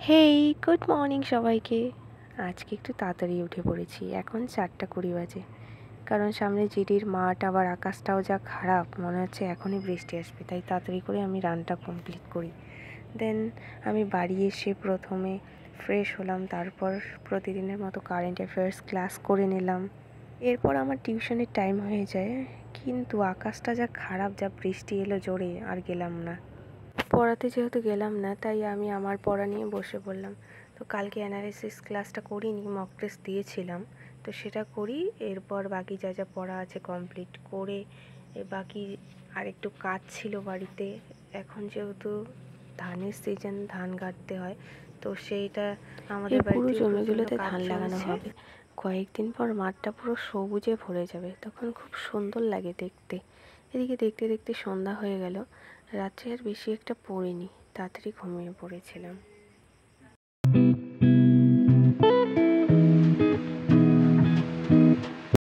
হেই, good morning সবাইকে। আজকে একটু তাড়াতাড়ি উঠে পড়েছি, এখন 4:20 বাজে। কারণ সামনে জিডির মাঠ, আবার আকাশটাও যা খারাপ, মনে হচ্ছে এখনই বৃষ্টি আসবে। তাই তাড়াতাড়ি করে আমি রানটা কমপ্লিট করি। দেন আমি বাড়ি এসে প্রথমে ফ্রেশ হলাম, তারপর প্রতিদিনের মতো কারেন্ট অ্যাফেয়ার্স ক্লাস করে নিলাম। এরপর আমার টিউশনের টাইম হয়ে যায়, কিন্তু আকাশটা যা খারাপ, যা বৃষ্টি এলো জোরে, আর গেলাম না। পড়াতে যেহেতু গেলাম না, তাই আমি আমার পড়া নিয়ে বসে পড়লাম। তো কালকে অ্যানালিসিস ক্লাসটা করিনি, মক টেস্ট দিয়েছিলাম, তো সেটা করি। এরপর বাকি যা যা পড়া আছে কমপ্লিট করে বাকি আর একটু কাজ ছিল বাড়িতে। এখন যেহেতু ধানের সিজন, ধান কাটতে হয়, তো সেইটা আমাদের পুরো জমিগুলোতে ধান লাগানো হবে। কয়েকদিন পর মাঠটা পুরো সবুজে ভরে যাবে, তখন খুব সুন্দর লাগে দেখতে। এদিকে দেখতে দেখতে সন্ধ্যা হয়ে গেল। রাত্রে আর বেশি একটা পড়িনি, তাড়াতাড়ি ঘুমিয়ে পড়েছিলাম।